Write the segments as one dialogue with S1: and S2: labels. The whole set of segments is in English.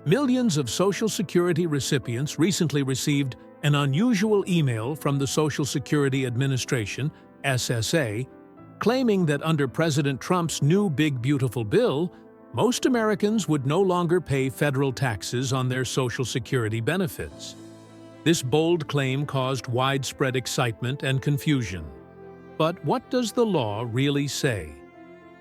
S1: Millions of Social Security recipients recently received an unusual email from the Social Security Administration, SSA, claiming that under President Trump's new Big Beautiful Bill, most Americans would no longer pay federal taxes on their Social Security benefits. This bold claim caused widespread excitement and confusion. But what does the law really say?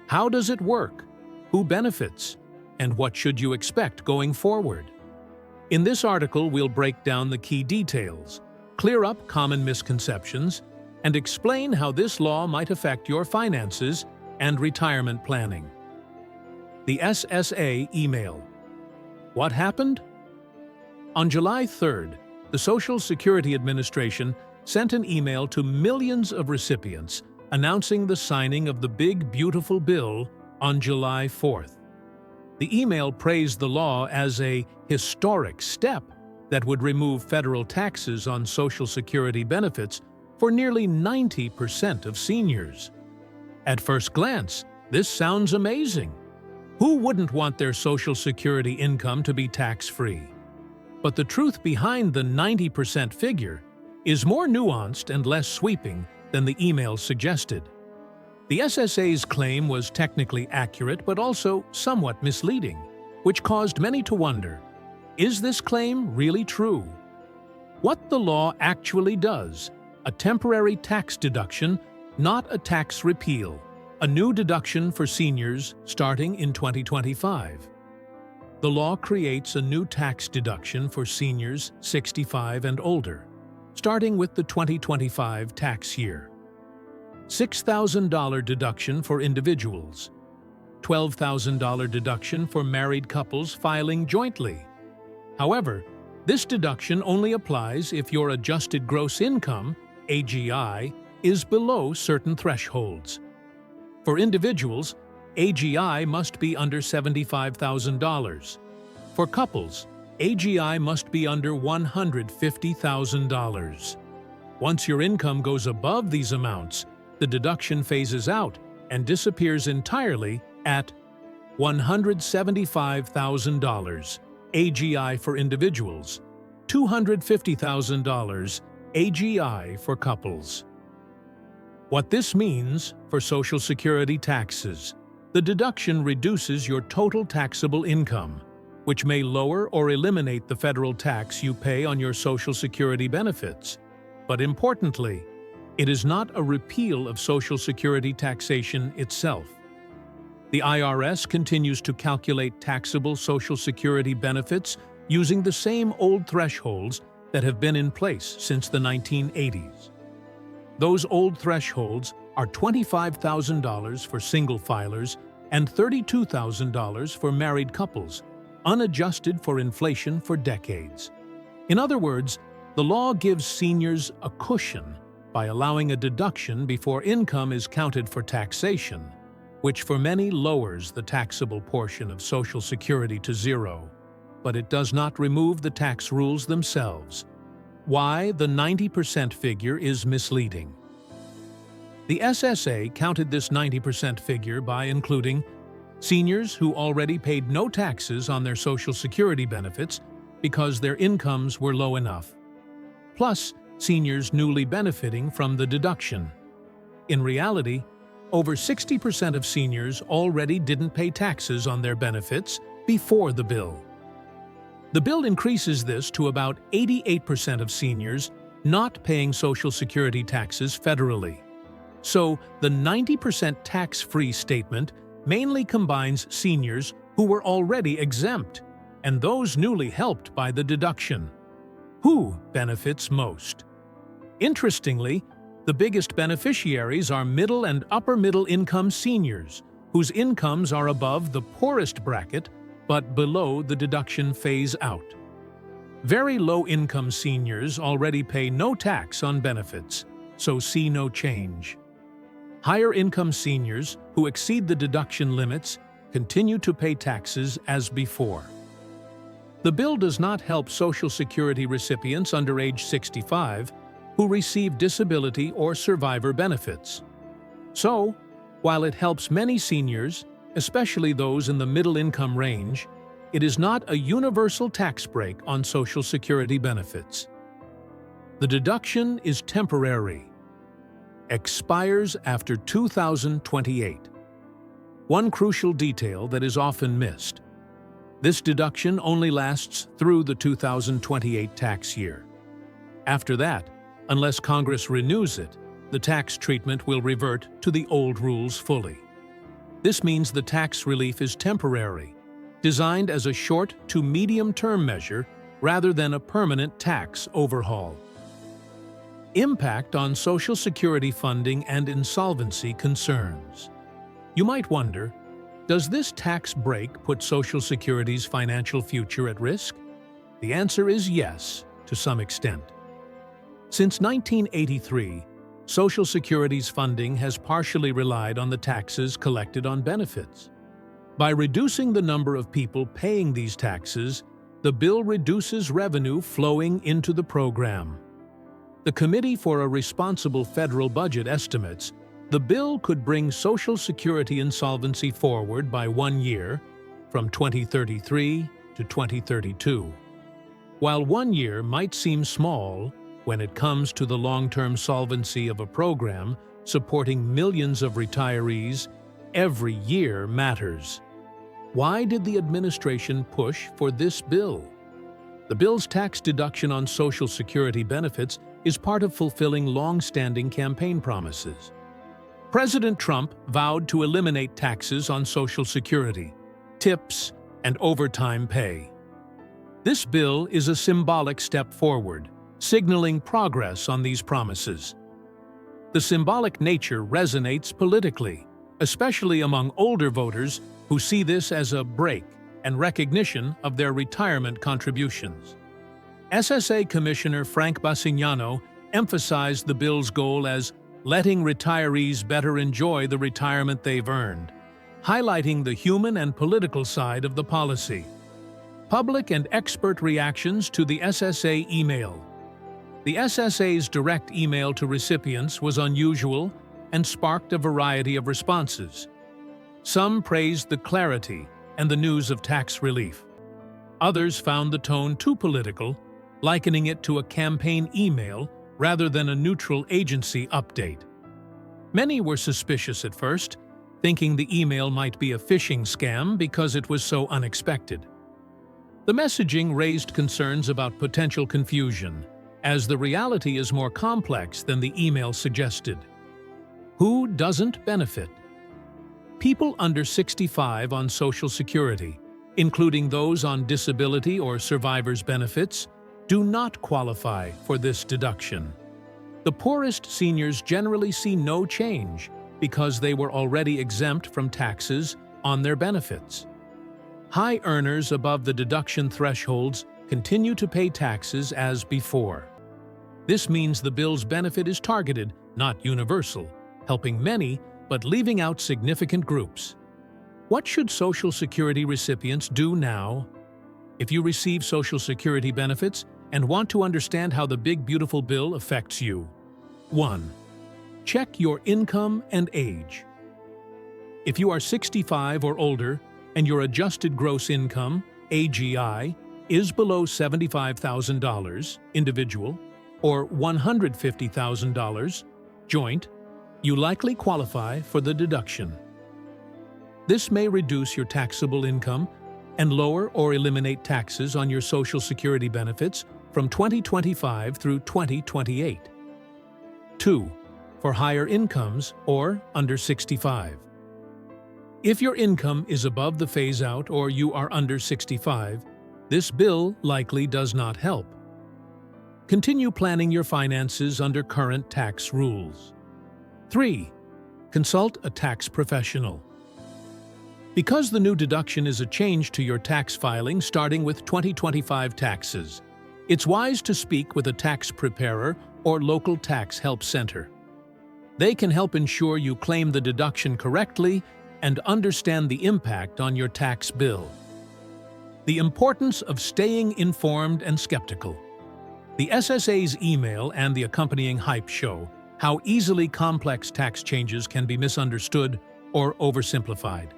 S1: How does it work? Who benefits? And what should you expect going forward? In this article, we'll break down the key details, clear up common misconceptions, and explain how this law might affect your finances and retirement planning. The SSA email. What happened? On July 3rd, the Social Security Administration sent an email to millions of recipients announcing the signing of the Big Beautiful Bill on July 4th. The email praised the law as a historic step that would remove federal taxes on Social Security benefits for nearly 90% of seniors. At first glance, this sounds amazing. Who wouldn't want their Social Security income to be tax-free? But the truth behind the 90% figure is more nuanced and less sweeping than the email suggested. The SSA's claim was technically accurate but also somewhat misleading, which caused many to wonder, is this claim really true? What the law actually does, a temporary tax deduction, not a tax repeal, a new deduction for seniors starting in 2025. The law creates a new tax deduction for seniors 65 and older, starting with the 2025 tax year. $6,000 deduction for individuals, $12,000 deduction for married couples filing jointly. However, this deduction only applies if your adjusted gross income, AGI, is below certain thresholds. For individuals, AGI must be under $75,000. For couples, AGI must be under $150,000. Once your income goes above these amounts, the deduction phases out and disappears entirely at $175,000 AGI for individuals, $250,000 AGI for couples. What this means for Social Security taxes: the deduction reduces your total taxable income, which may lower or eliminate the federal tax you pay on your Social Security benefits. But importantly, it is not a repeal of Social Security taxation itself. The IRS continues to calculate taxable Social Security benefits using the same old thresholds that have been in place since the 1980s. Those old thresholds are $25,000 for single filers and $32,000 for married couples, unadjusted for inflation for decades. In other words, the law gives seniors a cushion by allowing a deduction before income is counted for taxation, which for many lowers the taxable portion of Social Security to zero. But it does not remove the tax rules themselves. Why the 90% figure is misleading. The SSA counted this 90% figure by including seniors who already paid no taxes on their Social Security benefits because their incomes were low enough, plus seniors newly benefiting from the deduction. In reality, over 60% of seniors already didn't pay taxes on their benefits before the bill. The bill increases this to about 88% of seniors not paying Social Security taxes federally. So the 90% tax-free statement mainly combines seniors who were already exempt and those newly helped by the deduction. Who benefits most? Interestingly, the biggest beneficiaries are middle and upper-middle income seniors, whose incomes are above the poorest bracket but below the deduction phase-out. Very low-income seniors already pay no tax on benefits, so see no change. Higher-income seniors who exceed the deduction limits continue to pay taxes as before. The bill does not help Social Security recipients under age 65 who receive disability or survivor benefits. So, while it helps many seniors, especially those in the middle income range, it is not a universal tax break on Social Security benefits. The deduction is temporary, expires after 2028. One crucial detail that is often missed: this deduction only lasts through the 2028 tax year. After that, unless Congress renews it, the tax treatment will revert to the old rules fully. This means the tax relief is temporary, designed as a short to medium-term measure rather than a permanent tax overhaul. Impact on Social Security funding and insolvency concerns. You might wonder, does this tax break put Social Security's financial future at risk? The answer is yes, to some extent. Since 1983, Social Security's funding has partially relied on the taxes collected on benefits. By reducing the number of people paying these taxes, the bill reduces revenue flowing into the program. The Committee for a Responsible Federal Budget estimates the bill could bring Social Security insolvency forward by 1 year, from 2033 to 2032. While 1 year might seem small, when it comes to the long-term solvency of a program supporting millions of retirees, every year matters. Why did the administration push for this bill? The bill's tax deduction on Social Security benefits is part of fulfilling long-standing campaign promises. President Trump vowed to eliminate taxes on Social Security, tips, and overtime pay. This bill is a symbolic step forward, signaling progress on these promises. The symbolic nature resonates politically, especially among older voters who see this as a break and recognition of their retirement contributions. SSA Commissioner Frank Basignano emphasized the bill's goal as letting retirees better enjoy the retirement they've earned, highlighting the human and political side of the policy. Public and expert reactions to the SSA email. The SSA's direct email to recipients was unusual and sparked a variety of responses. Some praised the clarity and the news of tax relief. Others found the tone too political, likening it to a campaign email rather than a neutral agency update. Many were suspicious at first, thinking the email might be a phishing scam because it was so unexpected. The messaging raised concerns about potential confusion, as the reality is more complex than the email suggested. Who doesn't benefit? People under 65 on Social Security, including those on disability or survivor's benefits, do not qualify for this deduction. The poorest seniors generally see no change because they were already exempt from taxes on their benefits. High earners above the deduction thresholds continue to pay taxes as before. This means the bill's benefit is targeted, not universal, helping many but leaving out significant groups. What should Social Security recipients do now? If you receive Social Security benefits and want to understand how the big beautiful bill affects you. 1. Check your income and age. If you are 65 or older and your adjusted gross income, AGI, is below $75,000 individual or $150,000 joint, you likely qualify for the deduction. This may reduce your taxable income and lower or eliminate taxes on your Social Security benefits from 2025 through 2028. 2. For higher incomes or under 65. If your income is above the phase-out or you are under 65, this bill likely does not help. Continue planning your finances under current tax rules. 3. Consult a tax professional. Because the new deduction is a change to your tax filing starting with 2025 taxes, it's wise to speak with a tax preparer or local tax help center. They can help ensure you claim the deduction correctly and understand the impact on your tax bill. The importance of staying informed and skeptical. The SSA's email and the accompanying hype show how easily complex tax changes can be misunderstood or oversimplified.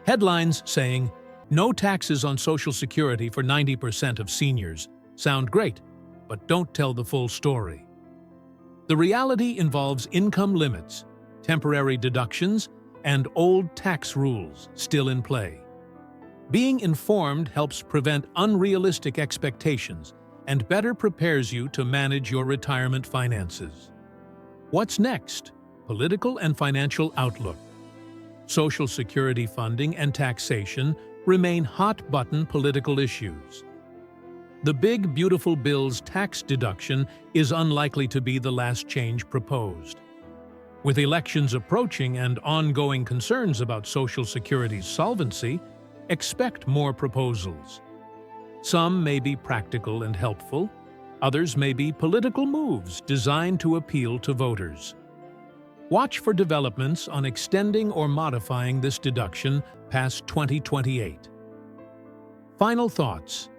S1: Headlines saying, No taxes on Social Security for 90% of seniors. Sound great, but don't tell the full story. The reality involves income limits, temporary deductions, and old tax rules still in play. Being informed helps prevent unrealistic expectations and better prepares you to manage your retirement finances. What's next? Political and financial outlook. Social Security funding and taxation remain hot-button political issues. The Big Beautiful Bill's tax deduction is unlikely to be the last change proposed. With elections approaching and ongoing concerns about Social Security's solvency, expect more proposals. Some may be practical and helpful, others may be political moves designed to appeal to voters. Watch for developments on extending or modifying this deduction past 2028. Final thoughts.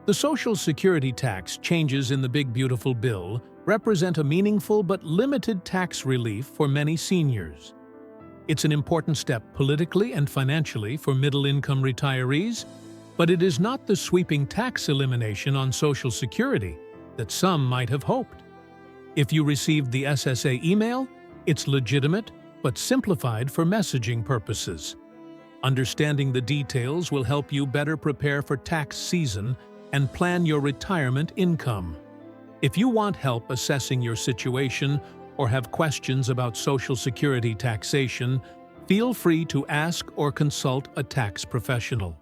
S1: The Social Security tax changes in the Big Beautiful Bill represent a meaningful but limited tax relief for many seniors. It's an important step politically and financially for middle-income retirees, but it is not the sweeping tax elimination on Social Security that some might have hoped. If you received the SSA email, it's legitimate but simplified for messaging purposes. Understanding the details will help you better prepare for tax season and plan your retirement income. If you want help assessing your situation or have questions about Social Security taxation, feel free to ask or consult a tax professional.